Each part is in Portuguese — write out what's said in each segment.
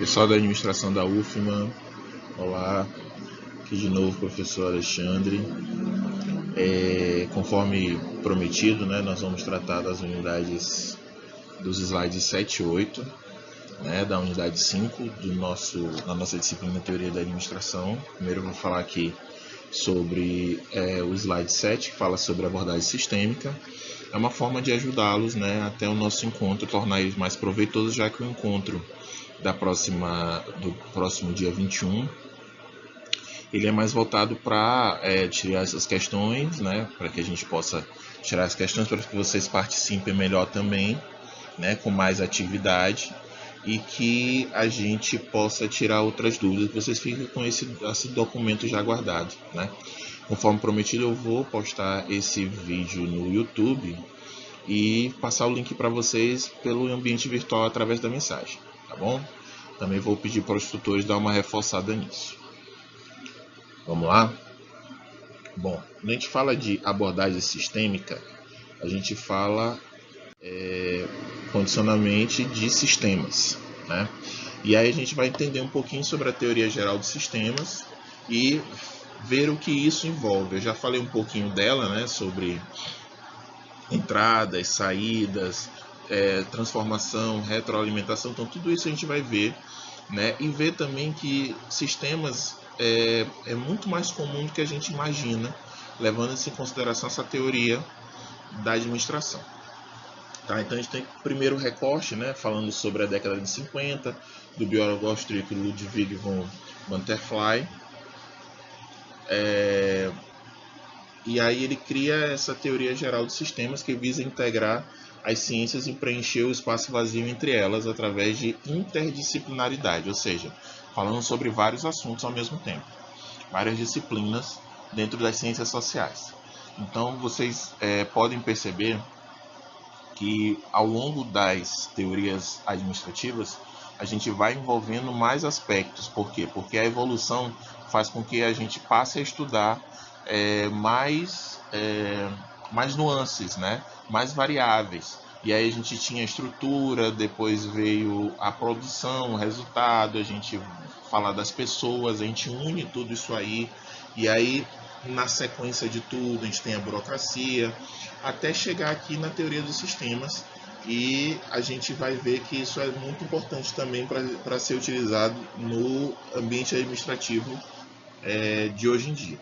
Pessoal da administração da UFMA, olá, aqui de novo professor Alexandre. Conforme prometido, nós vamos tratar das unidades dos slides 7 e 8, da unidade 5 da nossa disciplina Teoria da Administração. Primeiro eu vou falar aqui sobre o slide 7, que fala sobre abordagem sistêmica. É uma forma de ajudá-los até o nosso encontro, tornar eles mais proveitosos, já que o encontro do próximo dia 21, ele é mais voltado para tirar essas questões, para que a gente possa tirar as questões, para que vocês participem melhor também, com mais atividade, e que a gente possa tirar outras dúvidas, que vocês fiquem com esse documento já guardado. Conforme prometido, eu vou postar esse vídeo no YouTube e passar o link para vocês pelo ambiente virtual através da mensagem, tá bom? Também vou pedir para os tutores dar uma reforçada nisso. Vamos lá? Bom, quando a gente fala de abordagem sistêmica, a gente fala condicionalmente de sistemas, E aí a gente vai entender um pouquinho sobre a teoria geral de sistemas e ver o que isso envolve. Eu já falei um pouquinho dela, sobre entradas, saídas, transformação, retroalimentação. Então tudo isso a gente vai ver, e ver também que sistemas é muito mais comum do que a gente imagina, levando em consideração essa teoria da administração. Então a gente tem o primeiro recorte, falando sobre a década de 50, do biólogo austríaco Ludwig von Butterfly. E aí ele cria essa teoria geral de sistemas que visa integrar as ciências e preencher o espaço vazio entre elas através de interdisciplinaridade, ou seja, falando sobre vários assuntos ao mesmo tempo, várias disciplinas dentro das ciências sociais. Então vocês podem perceber que ao longo das teorias administrativas a gente vai envolvendo mais aspectos. Por quê? Porque a evolução faz com que a gente passe a estudar mais nuances, mais variáveis. E aí a gente tinha a estrutura, depois veio a produção, o resultado, a gente fala das pessoas, a gente une tudo isso aí, e aí na sequência de tudo a gente tem a burocracia, até chegar aqui na teoria dos sistemas, e a gente vai ver que isso é muito importante também para ser utilizado no ambiente administrativo de hoje em dia.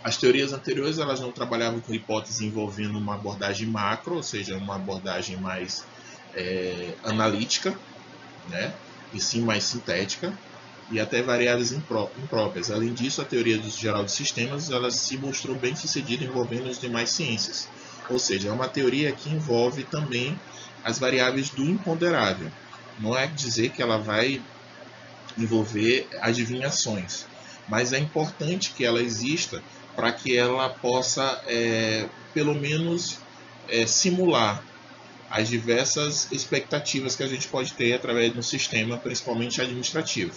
As teorias anteriores elas não trabalhavam com hipóteses envolvendo uma abordagem macro, ou seja, uma abordagem mais analítica, e sim mais sintética, e até variáveis impróprias. Além disso, a teoria geral de sistemas ela se mostrou bem sucedida envolvendo as demais ciências, ou seja, é uma teoria que envolve também as variáveis do imponderável. Não é dizer que ela vai envolver adivinhações, mas é importante que ela exista para que ela possa, pelo menos, simular as diversas expectativas que a gente pode ter através de um sistema, principalmente administrativo,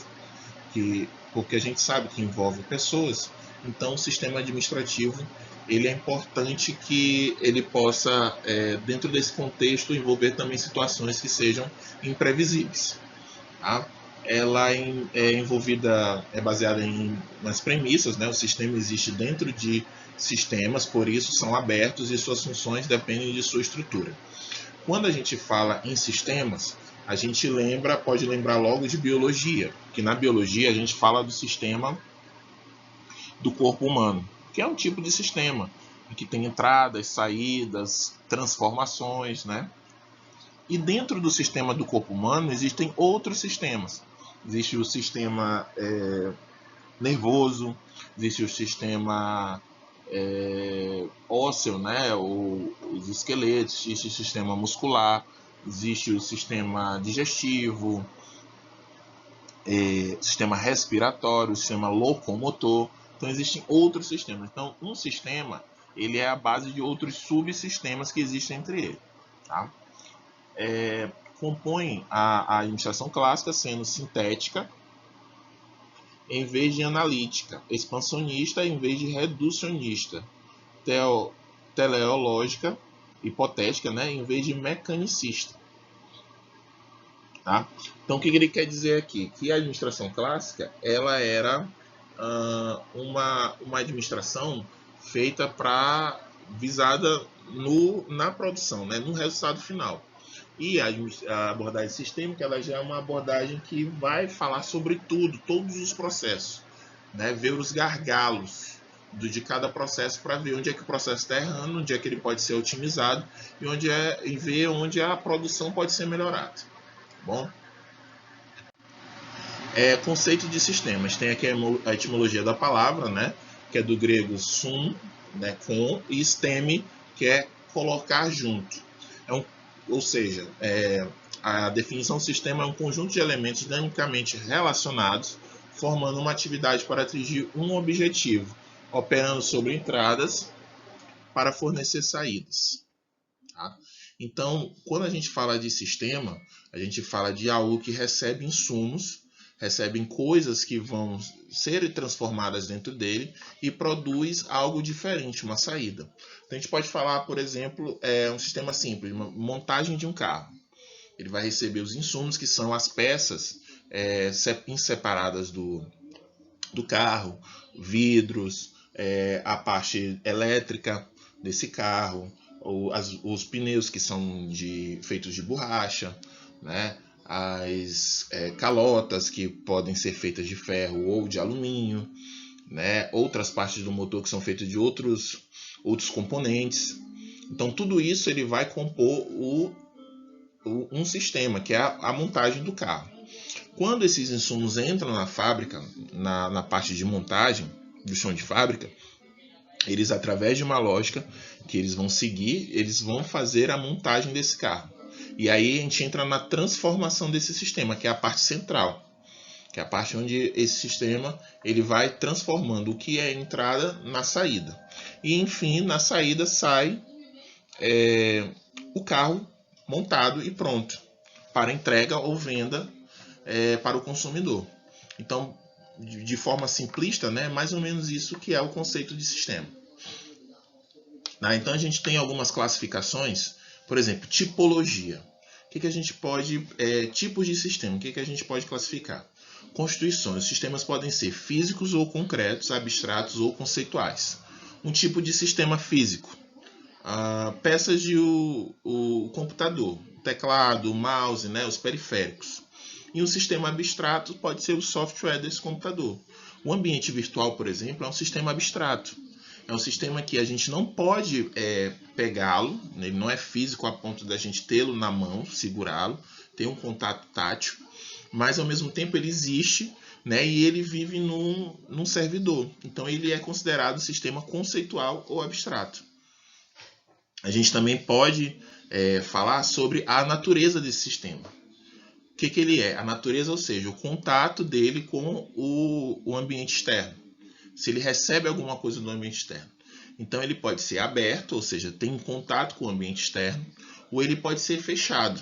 porque a gente sabe que envolve pessoas. Então o sistema administrativo ele é importante que ele possa, dentro desse contexto, envolver também situações que sejam imprevisíveis. Ela é baseada nas premissas, o sistema existe dentro de sistemas, por isso são abertos e suas funções dependem de sua estrutura. Quando a gente fala em sistemas, a gente pode lembrar logo de biologia, que na biologia a gente fala do sistema do corpo humano, que é um tipo de sistema que tem entradas, saídas, transformações, E dentro do sistema do corpo humano existem outros sistemas. Existe o sistema nervoso, existe o sistema ósseo, os esqueletos, existe o sistema muscular, existe o sistema digestivo, sistema respiratório, sistema locomotor. Então existem outros sistemas. Então um sistema ele é a base de outros subsistemas que existem entre eles. Compõe a administração clássica sendo sintética em vez de analítica, expansionista em vez de reducionista, teleológica, hipotética, em vez de mecanicista. Tá? Então, o que ele quer dizer aqui? Que a administração clássica ela era uma administração feita para visada na produção, né, no resultado final. E a abordagem sistêmica ela já é uma abordagem que vai falar sobre tudo, todos os processos, né, ver os gargalos de cada processo para ver onde é que o processo está errando, onde é que ele pode ser otimizado e ver onde a produção pode ser melhorada. Bom, conceito de sistemas. Tem aqui a etimologia da palavra, né, que é do grego sum, né, com, e steme, que é colocar junto. Ou seja, a definição de sistema é um conjunto de elementos dinamicamente relacionados, formando uma atividade para atingir um objetivo, operando sobre entradas para fornecer saídas. Tá? Então, quando a gente fala de sistema, a gente fala de algo que recebe insumos, recebem coisas que vão ser transformadas dentro dele e produz algo diferente, uma saída. Então, a gente pode falar, por exemplo, um sistema simples, uma montagem de um carro. Ele vai receber os insumos, que são as peças separadas do carro, vidros, a parte elétrica desse carro, os pneus que são feitos de borracha, né? As calotas que podem ser feitas de ferro ou de alumínio, né? Outras partes do motor que são feitas de outros componentes. Então tudo isso ele vai compor um sistema, que é a montagem do carro. Quando esses insumos entram na fábrica, na parte de montagem do chão de fábrica, eles, através de uma lógica que eles vão seguir, eles vão fazer a montagem desse carro. E aí a gente entra na transformação desse sistema, que é a parte central, que é a parte onde esse sistema ele vai transformando o que é entrada na saída. E enfim, na saída sai o carro montado e pronto para entrega ou venda para o consumidor. Então, de forma simplista, né, mais ou menos isso que é o conceito de sistema. Então a gente tem algumas classificações, por exemplo, tipologia. O que a gente pode... tipos de sistema, o que a gente pode classificar? Constituições. Os sistemas podem ser físicos ou concretos, abstratos ou conceituais. Um tipo de sistema físico. Peças de o computador, o teclado, o mouse, né, os periféricos. E um sistema abstrato pode ser o software desse computador. O ambiente virtual, por exemplo, é um sistema abstrato. É um sistema que a gente não pode pegá-lo, ele não é físico a ponto da gente tê-lo na mão, segurá-lo, ter um contato tátil, mas ao mesmo tempo ele existe, né, e ele vive num servidor. Então ele é considerado sistema conceitual ou abstrato. A gente também pode falar sobre a natureza desse sistema. O que ele é? A natureza, ou seja, o contato dele com o ambiente externo. Se ele recebe alguma coisa do ambiente externo. Então ele pode ser aberto, ou seja, tem contato com o ambiente externo, ou ele pode ser fechado,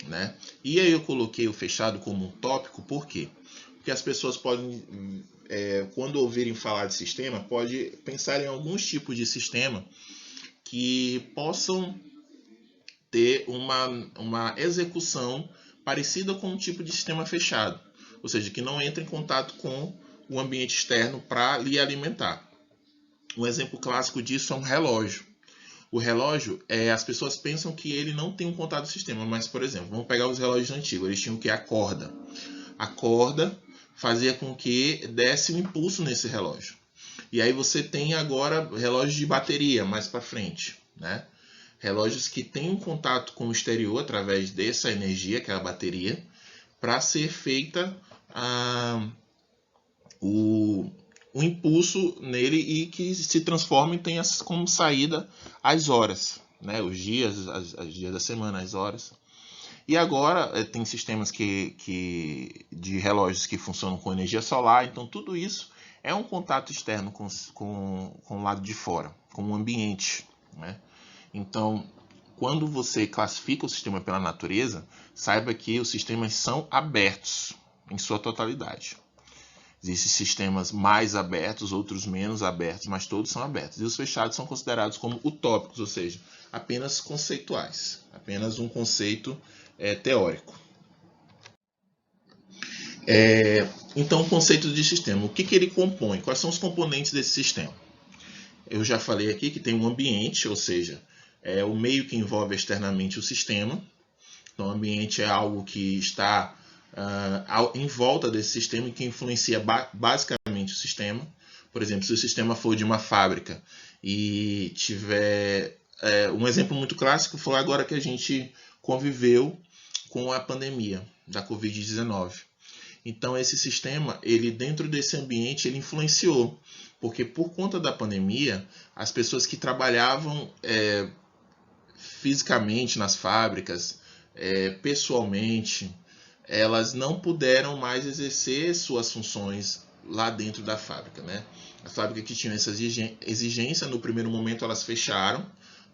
né? E aí eu coloquei o fechado como um tópico, por quê? Porque as pessoas podem, quando ouvirem falar de sistema, pode pensar em alguns tipos de sistema que possam ter uma execução parecida com um tipo de sistema fechado, ou seja, que não entra em contato com o ambiente externo para lhe alimentar. Um exemplo clássico disso é um relógio. O relógio, as pessoas pensam que ele não tem um contato com o sistema, mas, por exemplo, vamos pegar os relógios antigos, eles tinham que a corda. A corda fazia com que desse um impulso nesse relógio. E aí você tem agora relógios de bateria mais para frente, né? Relógios que têm um contato com o exterior através dessa energia, que é a bateria, para ser feita o impulso nele e que se transforma e tenha como saída as horas, né? Os dias, os dias da semana, as horas. E agora tem sistemas de relógios que funcionam com energia solar, então tudo isso é um contato externo com o lado de fora, com o ambiente, né? Então, quando você classifica o sistema pela natureza, saiba que os sistemas são abertos em sua totalidade. Existem sistemas mais abertos, outros menos abertos, mas todos são abertos. E os fechados são considerados como utópicos, ou seja, apenas conceituais, apenas um conceito teórico. Então, o conceito de sistema, o que ele compõe? Quais são os componentes desse sistema? Eu já falei aqui que tem um ambiente, ou seja, é o meio que envolve externamente o sistema. Então, o ambiente é algo que está em volta desse sistema e que influencia basicamente o sistema. Por exemplo, se o sistema for de uma fábrica e tiver... um exemplo muito clássico foi agora que a gente conviveu com a pandemia da Covid-19. Então, esse sistema, ele dentro desse ambiente, ele influenciou. Porque por conta da pandemia, as pessoas que trabalhavam fisicamente nas fábricas, pessoalmente, elas não puderam mais exercer suas funções lá dentro da fábrica, né? As fábricas que tinham essa exigência, no primeiro momento elas fecharam,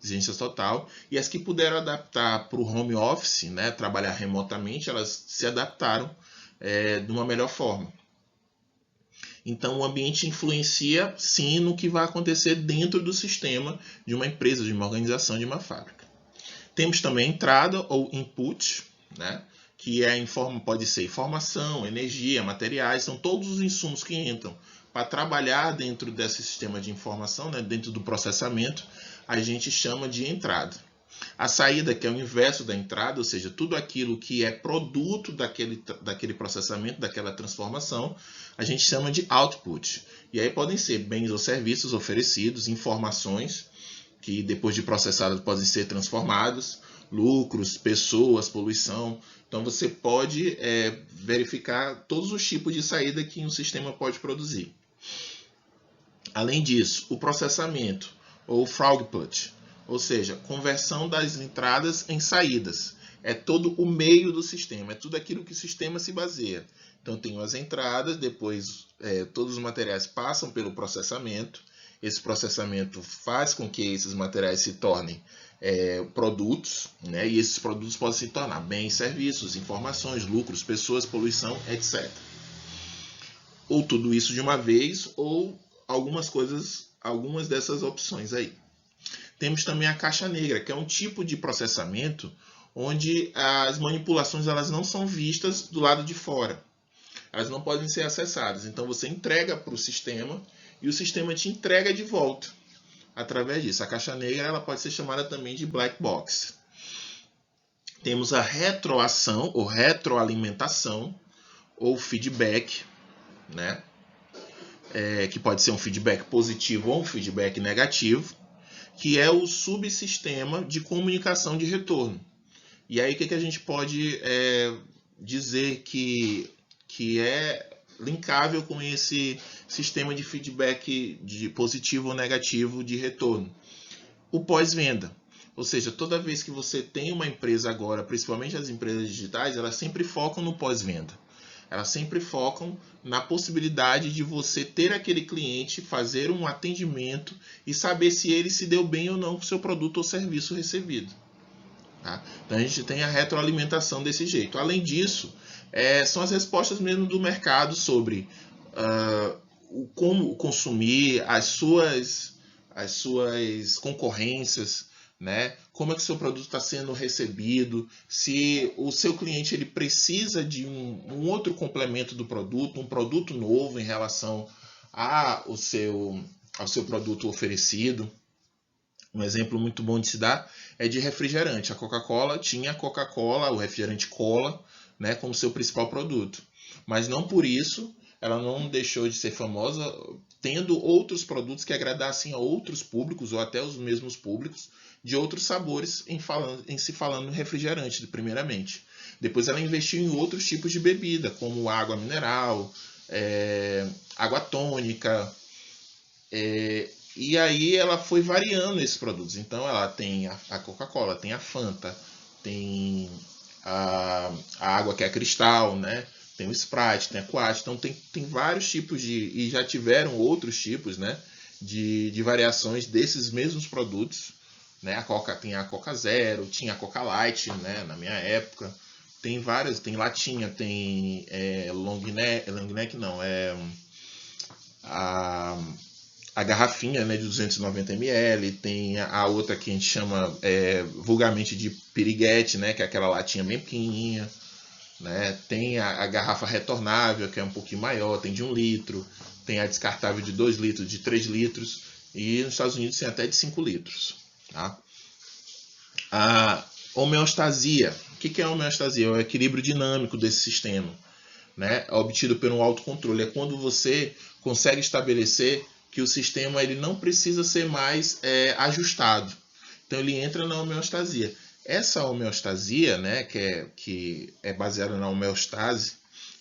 exigência total, e as que puderam adaptar para o home office, né, trabalhar remotamente, elas se adaptaram de uma melhor forma. Então, o ambiente influencia, sim, no que vai acontecer dentro do sistema de uma empresa, de uma organização, de uma fábrica. Temos também a entrada ou input, né? Que pode ser informação, energia, materiais, são todos os insumos que entram para trabalhar dentro desse sistema de informação, né? Dentro do processamento, a gente chama de entrada. A saída, que é o inverso da entrada, ou seja, tudo aquilo que é produto daquele processamento, daquela transformação, a gente chama de output. E aí podem ser bens ou serviços oferecidos, informações que depois de processadas podem ser transformados, lucros, pessoas, poluição. Então você pode verificar todos os tipos de saída que um sistema pode produzir. Além disso, o processamento, ou throughput, ou seja, conversão das entradas em saídas. É todo o meio do sistema, é tudo aquilo que o sistema se baseia. Então tem as entradas, depois todos os materiais passam pelo processamento. Esse processamento faz com que esses materiais se tornem produtos, né? E esses produtos podem se tornar bens, serviços, informações, lucros, pessoas, poluição, etc. Ou tudo isso de uma vez, ou algumas dessas opções aí. Temos também a caixa negra, que é um tipo de processamento onde as manipulações elas não são vistas do lado de fora. Elas não podem ser acessadas. Então você entrega para o sistema e o sistema te entrega de volta através disso. A caixa negra ela pode ser chamada também de black box. Temos a retroação ou retroalimentação ou feedback, né? Que pode ser um feedback positivo ou um feedback negativo, que é o subsistema de comunicação de retorno. E aí o que a gente pode dizer que é linkável com esse sistema de feedback de positivo ou negativo de retorno? O pós-venda. Ou seja, toda vez que você tem uma empresa agora, principalmente as empresas digitais, elas sempre focam no pós-venda. Elas sempre focam na possibilidade de você ter aquele cliente, fazer um atendimento e saber se ele se deu bem ou não com o seu produto ou serviço recebido. Tá? Então a gente tem a retroalimentação desse jeito. Além disso, são as respostas mesmo do mercado sobre como consumir, as suas concorrências, né? Como é que o seu produto está sendo recebido, se o seu cliente ele precisa de um outro complemento do produto, um produto novo em relação ao seu produto oferecido. Um exemplo muito bom de se dar é de refrigerante. A Coca-Cola tinha a Coca-Cola, o refrigerante Cola, né, como seu principal produto. Mas não por isso ela não deixou de ser famosa, tendo outros produtos que agradassem a outros públicos, ou até os mesmos públicos, de outros sabores em se falando refrigerante, primeiramente. Depois ela investiu em outros tipos de bebida, como água mineral, água tônica, e aí ela foi variando esses produtos. Então ela tem a Coca-Cola, tem a Fanta, tem a água que é cristal, né? Tem o Sprite, tem a Quat. Então tem vários tipos e já tiveram outros tipos, né? De variações desses mesmos produtos. Né? Tem a Coca Zero, tinha a Coca Light, né? Na minha época. Tem várias, tem latinha, tem long neck não, a garrafinha, né, de 290 ml, tem a outra que a gente chama vulgarmente de piriguete, né, que é aquela latinha bem pequenininha. né? Tem a garrafa retornável, que é um pouquinho maior, tem de 1 litro, tem a descartável de 2 litros, de 3 litros, e nos Estados Unidos tem até de 5 litros. Tá? A homeostasia. O que é a homeostasia? É o equilíbrio dinâmico desse sistema, né? É obtido pelo autocontrole. É quando você consegue estabelecer que o sistema ele não precisa ser mais ajustado. Então ele entra na homeostasia. Essa homeostasia, né, que é baseada na homeostase,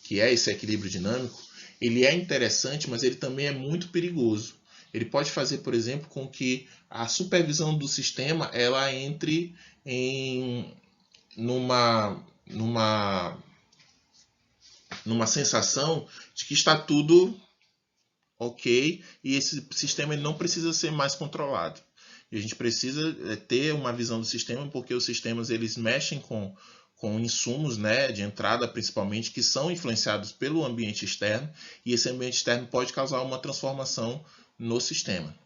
que é esse equilíbrio dinâmico, ele é interessante, mas ele também é muito perigoso. Ele pode fazer, por exemplo, com que a supervisão do sistema ela entre numa sensação de que está tudo ok e esse sistema ele não precisa ser mais controlado. E a gente precisa ter uma visão do sistema porque os sistemas eles mexem com insumos, né, de entrada principalmente, que são influenciados pelo ambiente externo e esse ambiente externo pode causar uma transformação no sistema.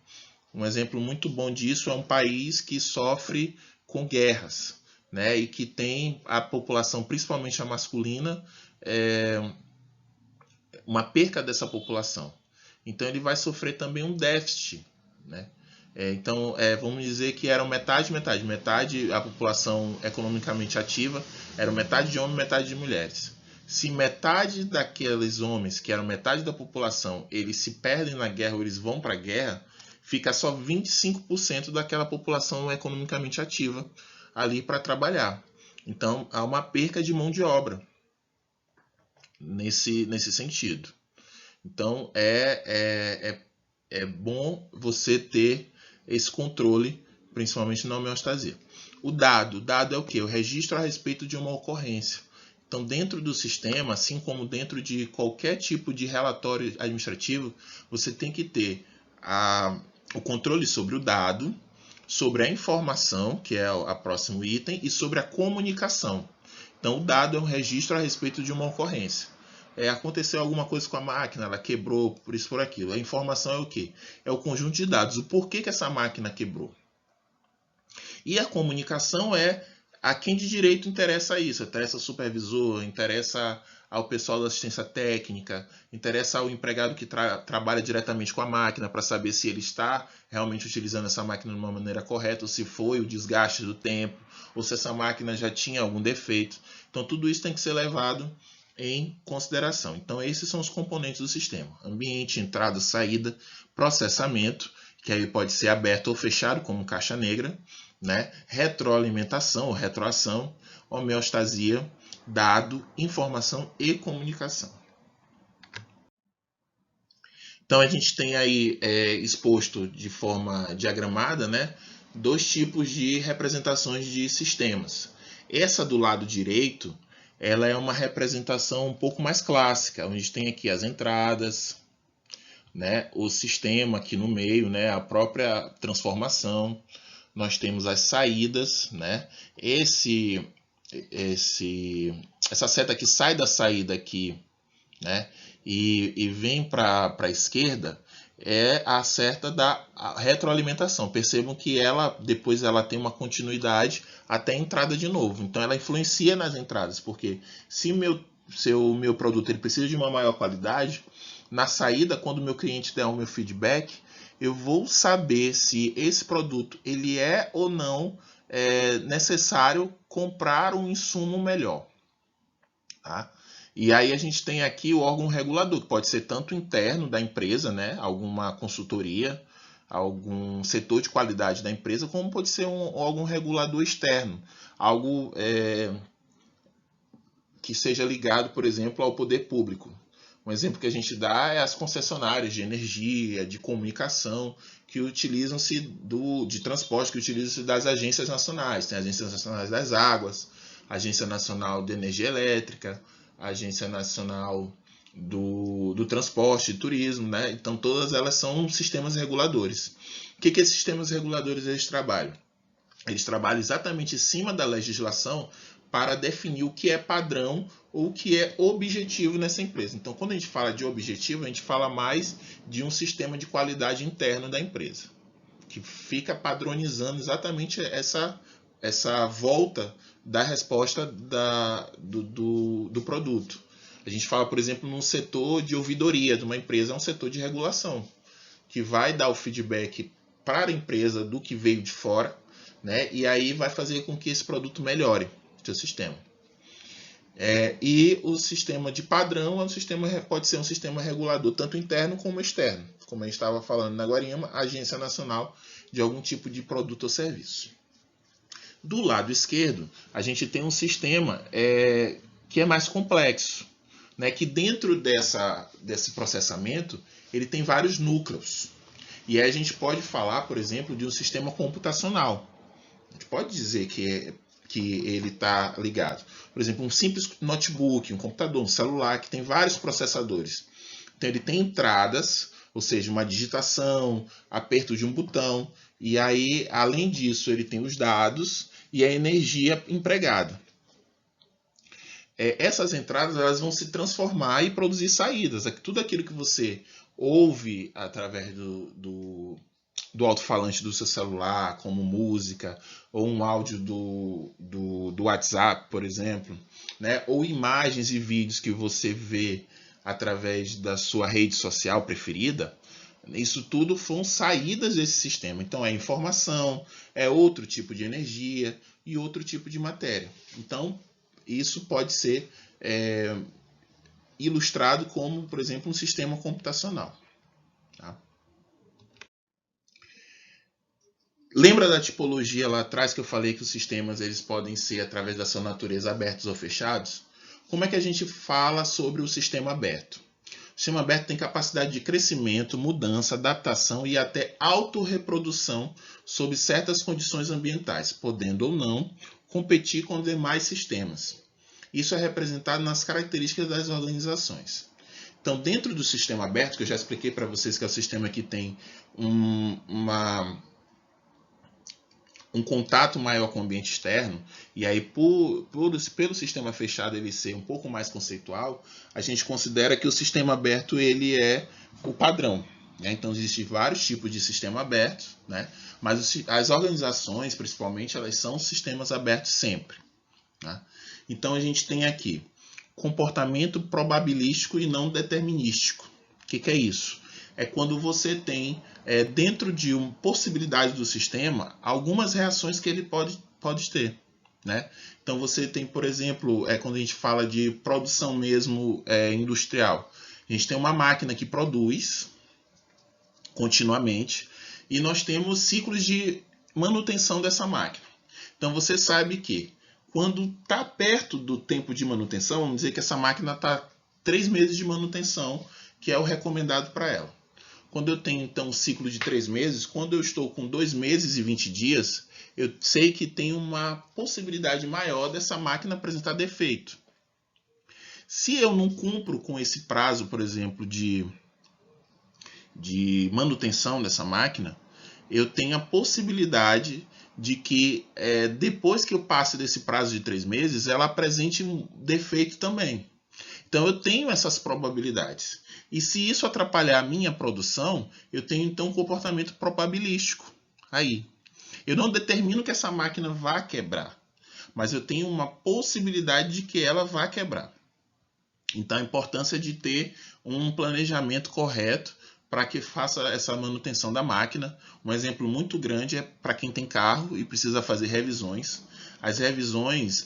Um exemplo muito bom disso é um país que sofre com guerras, né, e que tem a população, principalmente a masculina, uma perca dessa população. Então ele vai sofrer também um déficit, né? Então vamos dizer que eram metade a população economicamente ativa era metade de homens, metade de mulheres. Se metade daqueles homens, que eram metade da população, eles se perdem na guerra ou eles vão para a guerra, fica só 25% daquela população economicamente ativa ali para trabalhar. Então há uma perca de mão de obra nesse sentido. Então é bom você ter esse controle, principalmente na homeostasia. O dado é o que? O registro a respeito de uma ocorrência. Então, dentro do sistema, assim como dentro de qualquer tipo de relatório administrativo, você tem que ter o controle sobre o dado, sobre a informação, que é o próximo item, e sobre a comunicação. Então, o dado é um registro a respeito de uma ocorrência. Aconteceu alguma coisa com a máquina, ela quebrou, por isso, por aquilo. A informação é o quê? É o conjunto de dados, o porquê que essa máquina quebrou. E a comunicação é a quem de direito interessa isso. Interessa ao supervisor, interessa ao pessoal da assistência técnica, interessa ao empregado que trabalha diretamente com a máquina para saber se ele está realmente utilizando essa máquina de uma maneira correta, ou se foi o desgaste do tempo, ou se essa máquina já tinha algum defeito. Então tudo isso tem que ser levado em consideração. Então esses são os componentes do sistema: ambiente, entrada, saída, processamento, que aí pode ser aberto ou fechado como caixa negra, né? Retroalimentação ou retroação, homeostasia, dado, informação e comunicação. Então a gente tem aí exposto de forma diagramada, né, 2 tipos de representações de sistemas. Essa do lado direito, ela é uma representação um pouco mais clássica, onde tem aqui as entradas, né, o sistema aqui no meio, né, a própria transformação. Nós temos as saídas, né? Essa seta que sai da saída aqui, né? E vem para a esquerda é a seta da retroalimentação. Percebam que depois ela tem uma continuidade até a entrada de novo. Então ela influencia nas entradas, porque se o meu produto ele precisa de uma maior qualidade, na saída, quando o meu cliente der o meu feedback, eu vou saber se esse produto ele é ou não necessário comprar um insumo melhor. Tá? E aí a gente tem aqui o órgão regulador, que pode ser tanto interno da empresa, né, alguma consultoria, algum setor de qualidade da empresa, como pode ser um órgão regulador externo, algo que seja ligado, por exemplo, ao poder público. Um exemplo que a gente dá é as concessionárias de energia, de comunicação, que utilizam-se de transporte, que utilizam-se das agências nacionais. Tem a Agência Nacional das Águas, a Agência Nacional de Energia Elétrica, a Agência Nacional do Transporte e Turismo, né? Então todas elas são sistemas reguladores. O que esses sistemas reguladores eles trabalham? Eles trabalham exatamente em cima da legislação para definir o que é padrão ou o que é objetivo nessa empresa. Então, quando a gente fala de objetivo, a gente fala mais de um sistema de qualidade interno da empresa, que fica padronizando exatamente essa volta da resposta do produto. A gente fala, por exemplo, num setor de ouvidoria de uma empresa, é um setor de regulação, que vai dar o feedback para a empresa do que veio de fora, né? E aí vai fazer com que esse produto melhore o seu sistema. E o sistema de padrão pode ser um sistema regulador tanto interno como externo, como a gente estava falando na Guarima, Agência Nacional de algum tipo de produto ou serviço. Do lado esquerdo, a gente tem um sistema que é mais complexo, né? Que dentro desse processamento ele tem vários núcleos. E aí a gente pode falar, por exemplo, de um sistema computacional. A gente pode dizer que ele está ligado. Por exemplo, um simples notebook, um computador, um celular, que tem vários processadores. Então ele tem entradas, ou seja, uma digitação, aperto de um botão, e aí, além disso, ele tem os dados e a energia empregada. Essas entradas elas vão se transformar e produzir saídas. Tudo aquilo que você ouve através do alto-falante do seu celular, como música, ou um áudio do WhatsApp, por exemplo, né? Ou imagens e vídeos que você vê através da sua rede social preferida, isso tudo foram saídas desse sistema. Então é informação, é outro tipo de energia e outro tipo de matéria. Então isso pode ser ilustrado como, por exemplo, um sistema computacional. Tá? Lembra da tipologia lá atrás que eu falei que os sistemas eles podem ser, através da sua natureza, abertos ou fechados? Como é que a gente fala sobre o sistema aberto? O sistema aberto tem capacidade de crescimento, mudança, adaptação e até autorreprodução sob certas condições ambientais, podendo ou não competir com demais sistemas. Isso é representado nas características das organizações. Então, dentro do sistema aberto, que eu já expliquei para vocês que é o sistema que tem um contato maior com o ambiente externo, e aí pelo sistema fechado ele ser um pouco mais conceitual, a gente considera que o sistema aberto ele é o padrão. Né? Então existem vários tipos de sistema aberto, né? Mas as organizações, principalmente, elas são sistemas abertos sempre. Né? Então a gente tem aqui comportamento probabilístico e não determinístico. O que é isso? É quando você tem, dentro de uma possibilidade do sistema, algumas reações que ele pode ter. Né? Então você tem, por exemplo, quando a gente fala de produção mesmo industrial, a gente tem uma máquina que produz continuamente e nós temos ciclos de manutenção dessa máquina. Então você sabe que quando está perto do tempo de manutenção, vamos dizer que essa máquina está 3 meses de manutenção, que é o recomendado para ela. Quando eu tenho, então, um ciclo de 3 meses, quando eu estou com 2 meses e 20 dias, eu sei que tem uma possibilidade maior dessa máquina apresentar defeito. Se eu não cumpro com esse prazo, por exemplo, de manutenção dessa máquina, eu tenho a possibilidade de que depois que eu passe desse prazo de 3 meses, ela apresente um defeito também. Então eu tenho essas probabilidades. E se isso atrapalhar a minha produção, eu tenho então um comportamento probabilístico. Aí, eu não determino que essa máquina vá quebrar, mas eu tenho uma possibilidade de que ela vá quebrar. Então a importância de ter um planejamento correto para que faça essa manutenção da máquina. Um exemplo muito grande é para quem tem carro e precisa fazer revisões. As revisões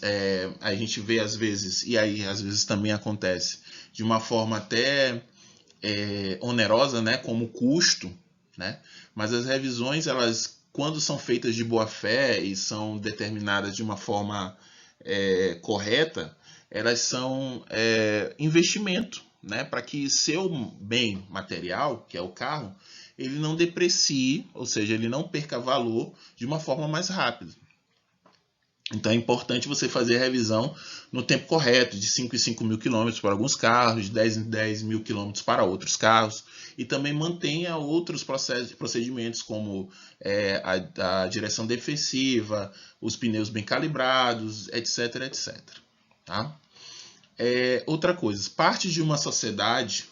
a gente vê às vezes, e aí às vezes também acontece, de uma forma até onerosa, né, como custo, né? Mas as revisões, elas, quando são feitas de boa fé e são determinadas de uma forma correta, elas são investimento, né, para que seu bem material, que é o carro, ele não deprecie, ou seja, ele não perca valor de uma forma mais rápida. Então é importante você fazer a revisão no tempo correto, de 5 em 5 mil quilômetros para alguns carros, de 10 em 10 mil quilômetros para outros carros, e também mantenha outros procedimentos como a direção defensiva, os pneus bem calibrados, etc, etc. Tá? Outra coisa, parte de uma sociedade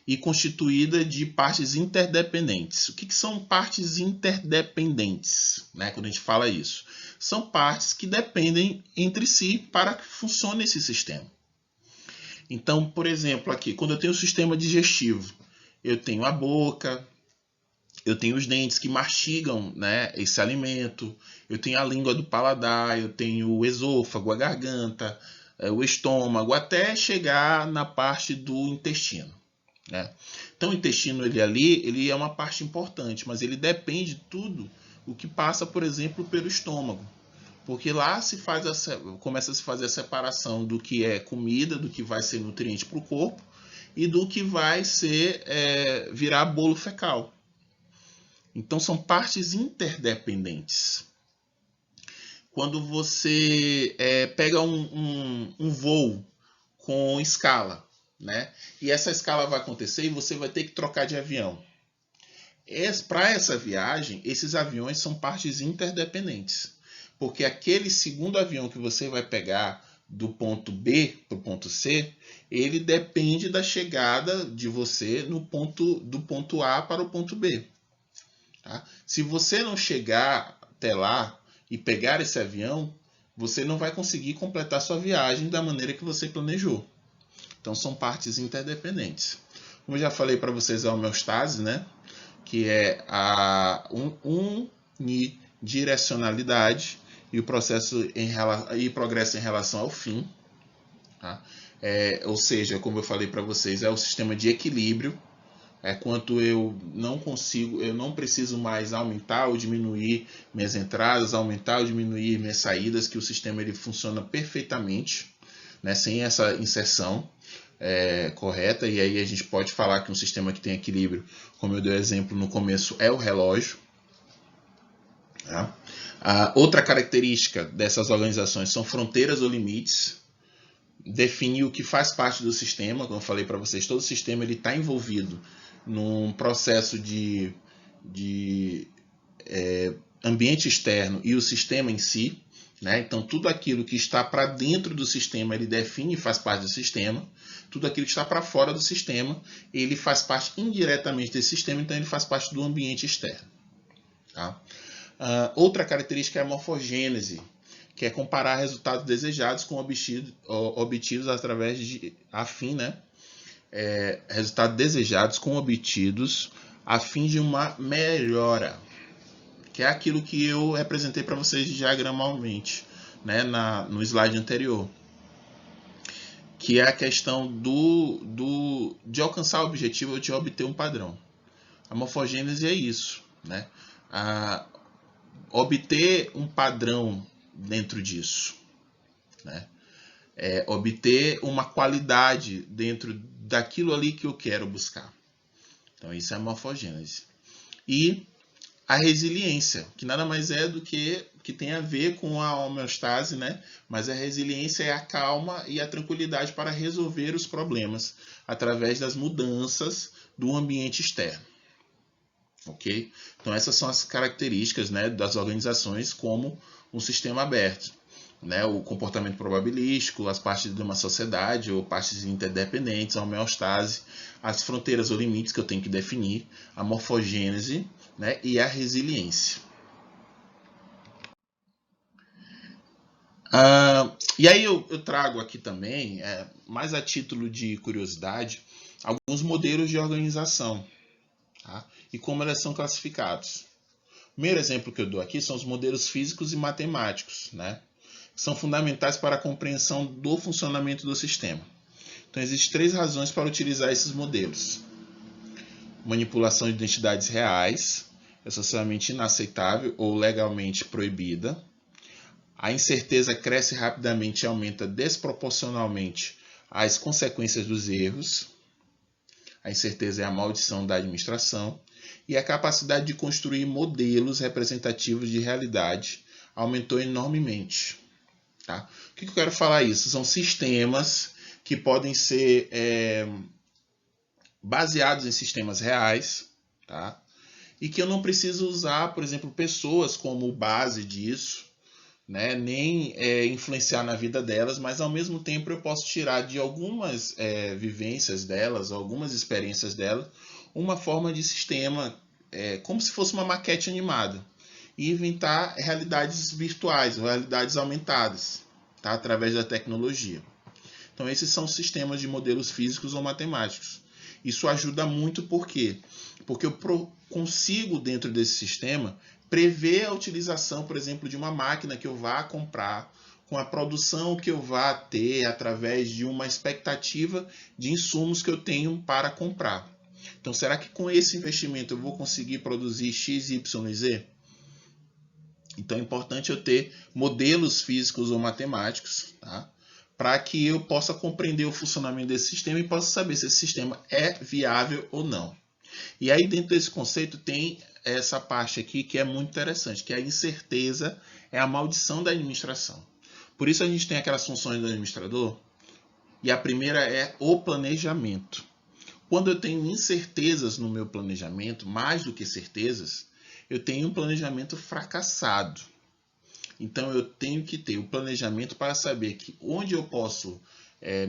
e constituída de partes interdependentes. O que são partes interdependentes, né, quando a gente fala isso? São partes que dependem entre si para que funcione esse sistema. Então, por exemplo, aqui, quando eu tenho o sistema digestivo, eu tenho a boca, eu tenho os dentes que mastigam, né, esse alimento, eu tenho a língua do paladar, eu tenho o esôfago, a garganta, o estômago, até chegar na parte do intestino, né? Então o intestino ele é uma parte importante, mas ele depende de tudo o que passa, por exemplo, pelo estômago. Porque lá começa a se fazer a separação do que é comida, do que vai ser nutriente para o corpo e do que vai ser virar bolo fecal. Então são partes interdependentes. Quando você pega um voo com escala, né? E essa escala vai acontecer e você vai ter que trocar de avião. Para essa viagem, esses aviões são partes interdependentes. Porque aquele segundo avião que você vai pegar do ponto B para o ponto C, ele depende da chegada de você do ponto A para o ponto B. Tá? Se você não chegar até lá e pegar esse avião, você não vai conseguir completar sua viagem da maneira que você planejou. Então são partes interdependentes. Como eu já falei para vocês, a homeostase, né? Que é a unidirecionalidade e o processo e progresso em relação ao fim. Tá? Ou seja, como eu falei para vocês, é o sistema de equilíbrio. Quanto eu não preciso mais aumentar ou diminuir minhas entradas, aumentar ou diminuir minhas saídas, que o sistema ele funciona perfeitamente, né, sem essa inserção correta. E aí a gente pode falar que um sistema que tem equilíbrio, como eu dei o exemplo no começo, é o relógio. Tá? Outra característica dessas organizações são fronteiras ou limites. Definir o que faz parte do sistema, como eu falei para vocês, todo o sistema está envolvido num processo de ambiente externo e o sistema em si, né? Então tudo aquilo que está para dentro do sistema ele define e faz parte do sistema, tudo aquilo que está para fora do sistema ele faz parte indiretamente desse sistema, então ele faz parte do ambiente externo. Tá? Outra característica é a morfogênese, que é comparar resultados desejados com obtidos através de resultados desejados com obtidos a fim de uma melhora, que é aquilo que eu representei para vocês diagramalmente, né, no slide anterior, que é a questão de alcançar o objetivo ou de obter um padrão. A morfogênese é isso, né? Obter um padrão dentro disso, né? Obter uma qualidade dentro daquilo ali que eu quero buscar. Então isso é a morfogênese. E a resiliência, que nada mais é do que tem a ver com a homeostase, né? Mas a resiliência é a calma e a tranquilidade para resolver os problemas através das mudanças do ambiente externo. Ok? Então essas são as características, né, das organizações como um sistema aberto, né? O comportamento probabilístico, as partes de uma sociedade ou partes interdependentes, a homeostase, as fronteiras ou limites que eu tenho que definir, a morfogênese, né, e a resiliência. E aí eu trago aqui também, mais a título de curiosidade, alguns modelos de organização, tá? E como eles são classificados. O primeiro exemplo que eu dou aqui são os modelos físicos e matemáticos, né? Que são fundamentais para a compreensão do funcionamento do sistema. Então existem 3 razões para utilizar esses modelos. Manipulação de identidades reais, é socialmente inaceitável ou legalmente proibida. A incerteza cresce rapidamente e aumenta desproporcionalmente as consequências dos erros. A incerteza é a maldição da administração. E a capacidade de construir modelos representativos de realidade aumentou enormemente. Tá? O que eu quero falar isso? São sistemas que podem ser baseados em sistemas reais, tá? E que eu não preciso usar, por exemplo, pessoas como base disso, né, nem influenciar na vida delas, mas ao mesmo tempo eu posso tirar de algumas vivências delas, algumas experiências delas, uma forma de sistema, como se fosse uma maquete animada, e inventar realidades virtuais, realidades aumentadas, tá, através da tecnologia. Então esses são sistemas de modelos físicos ou matemáticos. Isso ajuda muito por quê? Porque eu consigo, dentro desse sistema, prever a utilização, por exemplo, de uma máquina que eu vá comprar, com a produção que eu vá ter através de uma expectativa de insumos que eu tenho para comprar. Então, será que com esse investimento eu vou conseguir produzir X, Y e Z? Então, é importante eu ter modelos físicos ou matemáticos, tá? Para que eu possa compreender o funcionamento desse sistema e possa saber se esse sistema é viável ou não. E aí, dentro desse conceito, tem essa parte aqui que é muito interessante, que é a incerteza é a maldição da administração. Por isso a gente tem aquelas funções do administrador, e a primeira é o planejamento. Quando eu tenho incertezas no meu planejamento, mais do que certezas, eu tenho um planejamento fracassado. Então eu tenho que ter o planejamento para saber que onde eu posso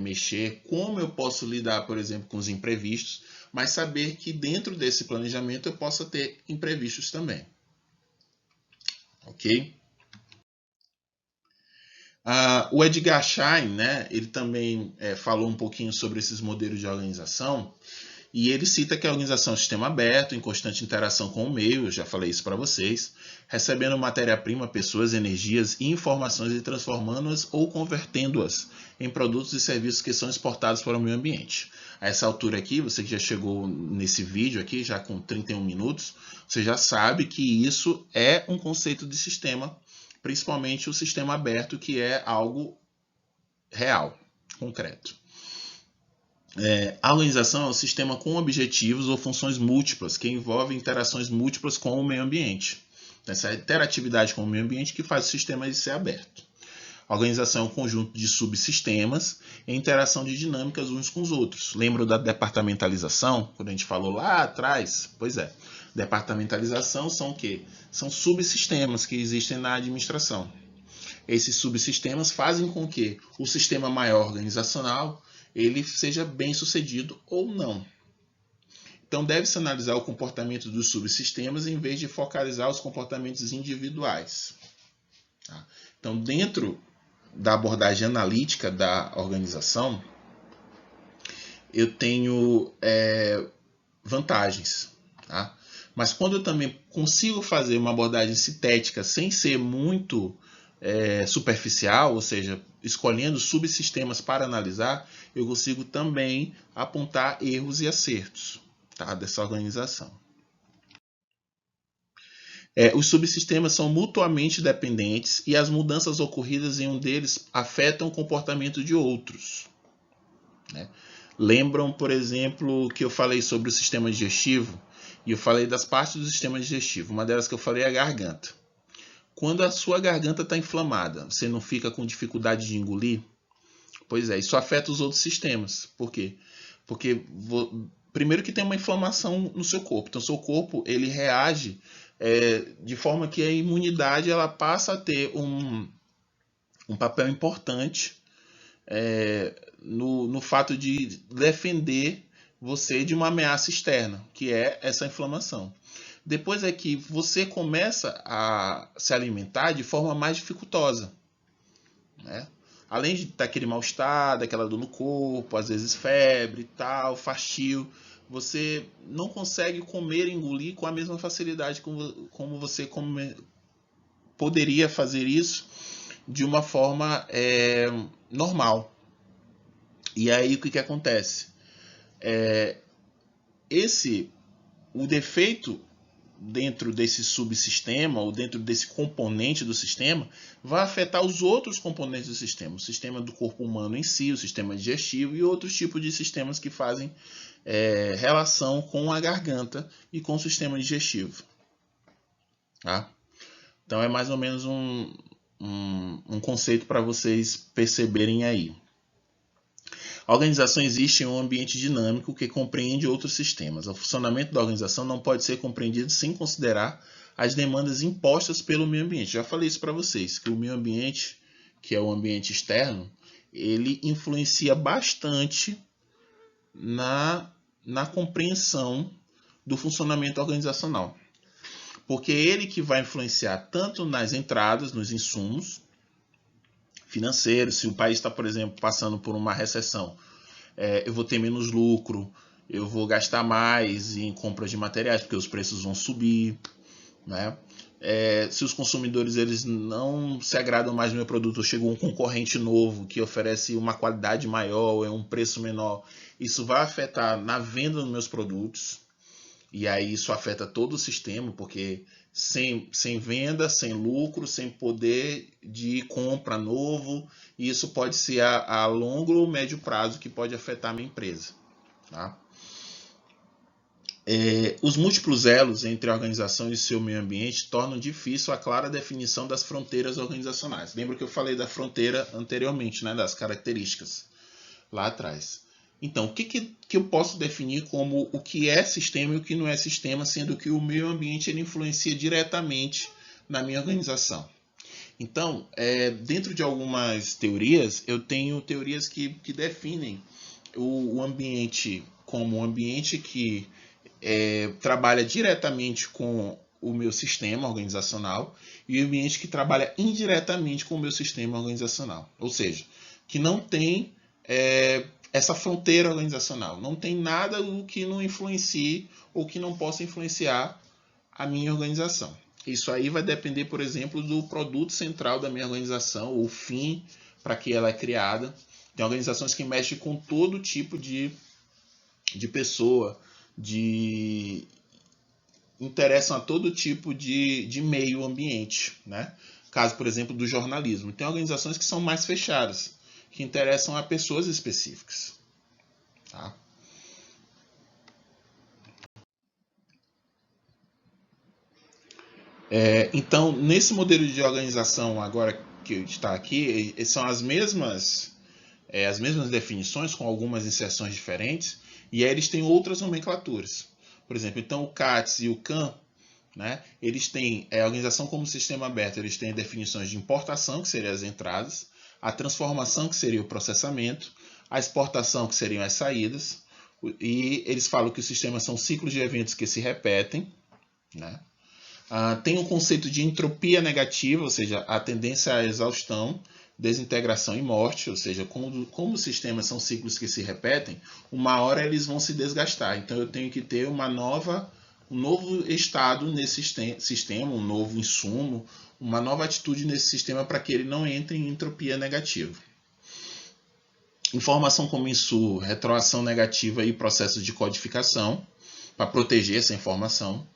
mexer, como eu posso lidar, por exemplo, com os imprevistos, mas saber que dentro desse planejamento eu possa ter imprevistos também. Ok? O Edgar Schein, né, ele também falou um pouquinho sobre esses modelos de organização, e ele cita que a organização é um sistema aberto, em constante interação com o meio, eu já falei isso para vocês, recebendo matéria-prima, pessoas, energias e informações e transformando-as ou convertendo-as em produtos e serviços que são exportados para o meio ambiente. A essa altura aqui, você que já chegou nesse vídeo aqui, já com 31 minutos, você já sabe que isso é um conceito de sistema, principalmente o sistema aberto, que é algo real, concreto. A organização é um sistema com objetivos ou funções múltiplas, que envolvem interações múltiplas com o meio ambiente. Essa interatividade com o meio ambiente que faz o sistema ser aberto. A organização é um conjunto de subsistemas e interação de dinâmicas uns com os outros. Lembra da departamentalização, quando a gente falou lá atrás? Pois é. Departamentalização são o quê? São subsistemas que existem na administração. Esses subsistemas fazem com que o sistema maior organizacional ele seja bem sucedido ou não. Então deve-se analisar o comportamento dos subsistemas em vez de focalizar os comportamentos individuais. Tá? Então, dentro da abordagem analítica da organização, eu tenho vantagens. Tá? Mas quando eu também consigo fazer uma abordagem sintética sem ser muito superficial, ou seja, escolhendo subsistemas para analisar, eu consigo também apontar erros e acertos, tá, dessa organização. Os subsistemas são mutuamente dependentes e as mudanças ocorridas em um deles afetam o comportamento de outros. Né? Lembram, por exemplo, que eu falei sobre o sistema digestivo? E eu falei das partes do sistema digestivo. Uma delas que eu falei é a garganta. Quando a sua garganta está inflamada, você não fica com dificuldade de engolir? Pois é, isso afeta os outros sistemas. Por quê? Porque primeiro que tem uma inflamação no seu corpo. Então, seu corpo ele reage de forma que a imunidade ela passa a ter um papel importante no fato de defender você de uma ameaça externa, que é essa inflamação. Depois é que você começa a se alimentar de forma mais dificultosa. Né? Além de ter aquele mal-estar, daquela dor no corpo, às vezes febre e tal, fastio, você não consegue comer e engolir com a mesma facilidade como você poderia fazer isso de uma forma normal. E aí o que acontece? O defeito dentro desse subsistema ou dentro desse componente do sistema vai afetar os outros componentes do sistema, o sistema do corpo humano em si, o sistema digestivo e outros tipos de sistemas que fazem relação com a garganta e com o sistema digestivo. Tá? Então é mais ou menos um conceito para vocês perceberem aí. A organização existe em um ambiente dinâmico que compreende outros sistemas. O funcionamento da organização não pode ser compreendido sem considerar as demandas impostas pelo meio ambiente. Já falei isso para vocês, que o meio ambiente, que é o ambiente externo, ele influencia bastante na compreensão do funcionamento organizacional. Porque é ele que vai influenciar tanto nas entradas, nos insumos financeiros. Se o país está, por exemplo, passando por uma recessão, eu vou ter menos lucro, eu vou gastar mais em compras de materiais, porque os preços vão subir, né? Se os consumidores eles não se agradam mais do meu produto, chegou um concorrente novo que oferece uma qualidade maior, um preço menor, isso vai afetar na venda dos meus produtos, e aí isso afeta todo o sistema, porque sem venda, sem lucro, sem poder de compra novo, isso pode ser a longo ou médio prazo que pode afetar a minha empresa, tá? Os múltiplos elos entre a organização e seu meio ambiente tornam difícil a clara definição das fronteiras organizacionais. Lembra que eu falei da fronteira anteriormente, né, das características lá atrás. Então, o que eu posso definir como o que é sistema e o que não é sistema, sendo que o meio ambiente ele influencia diretamente na minha organização? Então, dentro de algumas teorias, eu tenho teorias que definem o ambiente como um ambiente que trabalha diretamente com o meu sistema organizacional e o ambiente que trabalha indiretamente com o meu sistema organizacional. Ou seja, que não tem essa fronteira organizacional. Não tem nada o que não influencie ou que não possa influenciar a minha organização. Isso aí vai depender, por exemplo, do produto central da minha organização, o fim para que ela é criada. Tem organizações que mexem com todo tipo de pessoa, interessam a todo tipo de meio ambiente, né? Caso, por exemplo, do jornalismo. Tem organizações que são mais fechadas, que interessam a pessoas específicas. Tá? Então, nesse modelo de organização agora que está aqui, são as mesmas definições, com algumas inserções diferentes, e aí eles têm outras nomenclaturas. Por exemplo, então o CATS e o CAN, né, eles têm a organização como sistema aberto, eles têm definições de importação, que seriam as entradas, a transformação, que seria o processamento, a exportação, que seriam as saídas, e eles falam que os sistemas são ciclos de eventos que se repetem, né? Tem o conceito de entropia negativa, ou seja, a tendência à exaustão, desintegração e morte, ou seja, como os sistemas são ciclos que se repetem, uma hora eles vão se desgastar. Então eu tenho que ter um novo estado nesse sistema, um novo insumo, uma nova atitude nesse sistema para que ele não entre em entropia negativa. Informação como insumo, retroação negativa e processos de codificação, para proteger essa informação.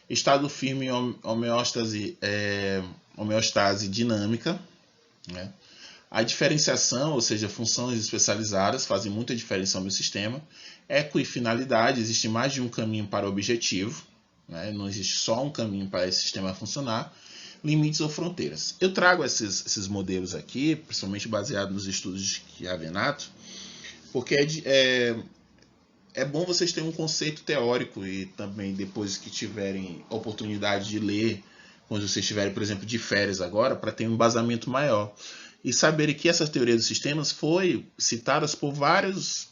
Estado firme, homeostase dinâmica, né? A diferenciação, ou seja, funções especializadas, fazem muita diferença no meu sistema. Eco e finalidade, existe mais de um caminho para o objetivo, né? Não existe só um caminho para esse sistema funcionar. Limites ou fronteiras. Eu trago esses modelos aqui, principalmente baseado nos estudos de Chiavenato, porque é bom vocês terem um conceito teórico e também depois que tiverem oportunidade de ler, quando vocês estiverem, por exemplo, de férias agora, para ter um embasamento maior. E saberem que essa teoria dos sistemas foi citada por vários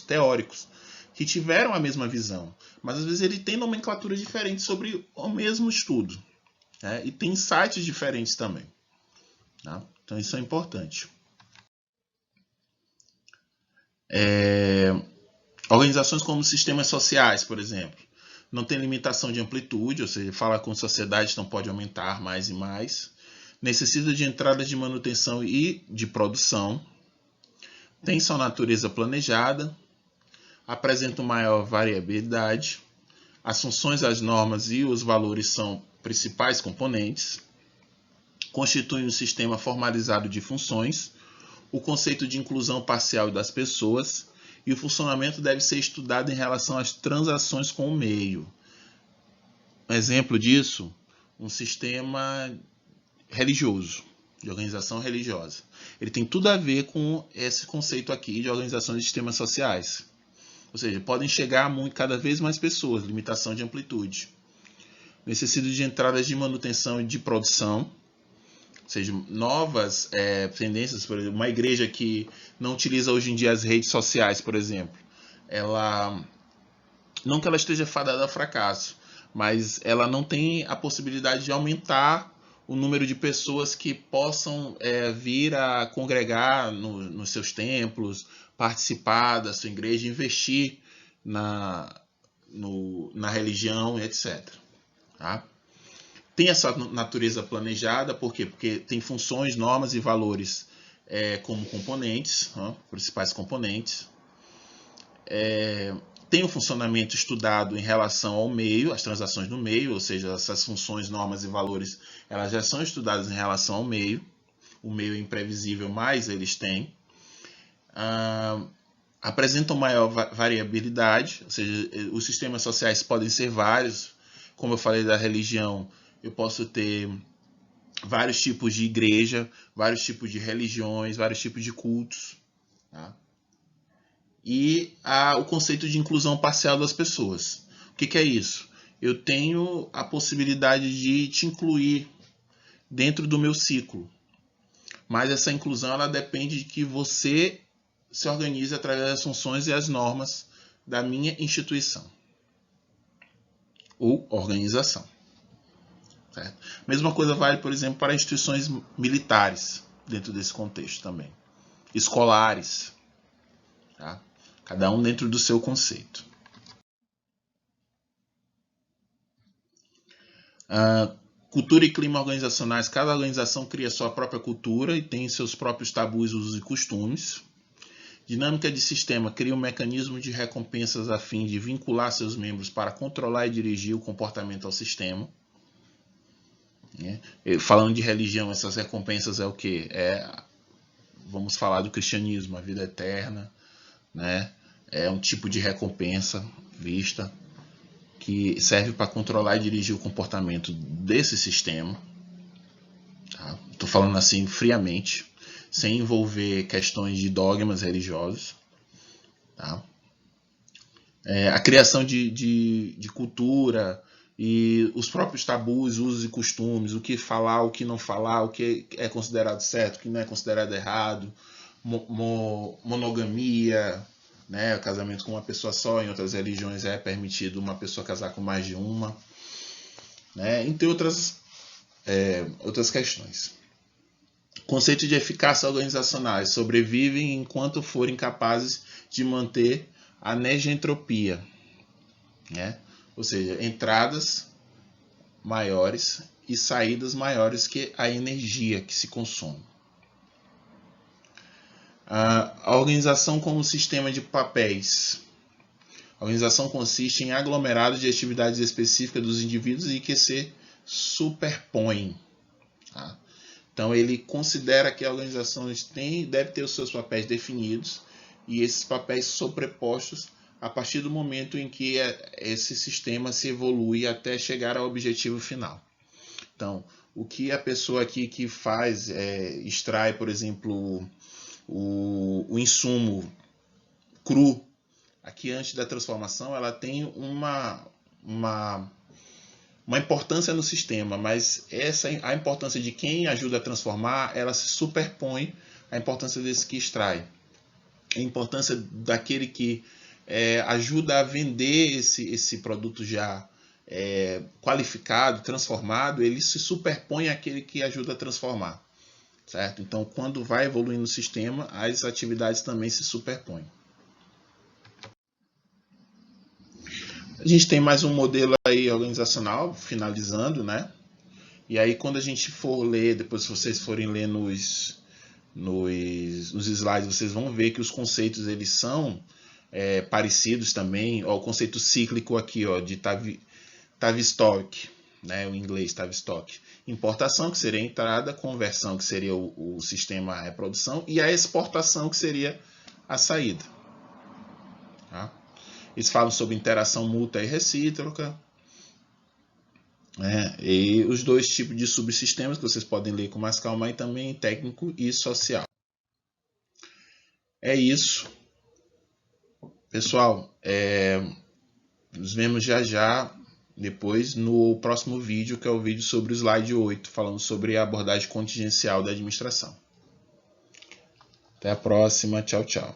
teóricos que tiveram a mesma visão, mas às vezes ele tem nomenclaturas diferentes sobre o mesmo estudo, né? E tem sites diferentes também, tá? Então isso é importante. Organizações como sistemas sociais, por exemplo, não tem limitação de amplitude, ou seja, fala com sociedade, então pode aumentar mais e mais. Necessita de entradas de manutenção e de produção. Tem sua natureza planejada. Apresenta maior variabilidade. As funções, as normas e os valores são principais componentes. Constitui um sistema formalizado de funções. O conceito de inclusão parcial das pessoas. E o funcionamento deve ser estudado em relação às transações com o meio. Um exemplo disso, um sistema religioso, de organização religiosa. Ele tem tudo a ver com esse conceito aqui de organização de sistemas sociais. Ou seja, podem chegar a cada vez mais pessoas, limitação de amplitude. necessita de entradas de manutenção e de produção, ou seja, novas tendências. Por exemplo, uma igreja que não utiliza hoje em dia as redes sociais, por exemplo, ela não que ela esteja fadada ao fracasso, mas ela não tem a possibilidade de aumentar o número de pessoas que possam vir a congregar nos seus templos, participar da sua igreja, investir na religião, etc. Tá? Tem essa natureza planejada, por quê? Porque tem funções, normas e valores como componentes, principais componentes. Tem um funcionamento estudado em relação ao meio, às transações no meio, ou seja, essas funções, normas e valores, elas já são estudadas em relação ao meio. O meio é imprevisível, mas eles têm. Apresentam maior variabilidade, ou seja, os sistemas sociais podem ser vários. Como eu falei da religião, eu posso ter vários tipos de igreja, vários tipos de religiões, vários tipos de cultos. Tá? E o conceito de inclusão parcial das pessoas. O que é isso? Eu tenho a possibilidade de te incluir dentro do meu ciclo, mas essa inclusão ela depende de que você se organize através das funções e as normas da minha instituição ou organização. Certo? Mesma coisa vale, por exemplo, para instituições militares, dentro desse contexto também. Escolares. Tá? Cada um dentro do seu conceito. Cultura e clima organizacionais. Cada organização cria sua própria cultura e tem seus próprios tabus, usos e costumes. Dinâmica de sistema cria um mecanismo de recompensas a fim de vincular seus membros para controlar e dirigir o comportamento ao sistema. Falando de religião, essas recompensas é o quê? Vamos falar do cristianismo, a vida eterna, né? É um tipo de recompensa vista que serve para controlar e dirigir o comportamento desse sistema. Tá? Estou falando assim friamente, sem envolver questões de dogmas religiosos. Tá? A criação de cultura e os próprios tabus, usos e costumes, o que falar, o que não falar, o que é considerado certo, o que não é considerado errado, monogamia, né, o casamento com uma pessoa só. Em outras religiões é permitido uma pessoa casar com mais de uma, né, entre outras questões. Conceito de eficácia organizacional: sobrevivem enquanto forem capazes de manter a negentropia, né? Ou seja, entradas maiores e saídas maiores que a energia que se consome. A organização como sistema de papéis. A organização consiste em aglomerados de atividades específicas dos indivíduos e que se superpõem. Tá? Então ele considera que a organização deve ter os seus papéis definidos e esses papéis sobrepostos a partir do momento em que esse sistema se evolui até chegar ao objetivo final. Então, o que a pessoa aqui que faz, extrai, por exemplo, o insumo cru, aqui antes da transformação, ela tem uma importância no sistema, mas a importância de quem ajuda a transformar, ela se superpõe à importância desse que extrai. A importância daquele que ajuda a vender esse produto já qualificado, transformado, ele se superpõe àquele que ajuda a transformar. Certo? Então, quando vai evoluindo o sistema, as atividades também se superpõem. A gente tem mais um modelo aí organizacional, finalizando, né? E aí, quando a gente for ler, depois se vocês forem ler nos slides, vocês vão ver que os conceitos eles são parecidos também. Ó, o conceito cíclico aqui, ó, de Tavistock, né, o inglês Tavistock. Importação, que seria a entrada, conversão, que seria o sistema reprodução, e a exportação, que seria a saída. Tá? Eles falam sobre interação mútua e recíproca, né, e os dois tipos de subsistemas que vocês podem ler com mais calma, e também técnico e social. É isso. Pessoal, nos vemos já já depois no próximo vídeo, que é o vídeo sobre o slide 8, falando sobre a abordagem contingencial da administração. Até a próxima, tchau, tchau.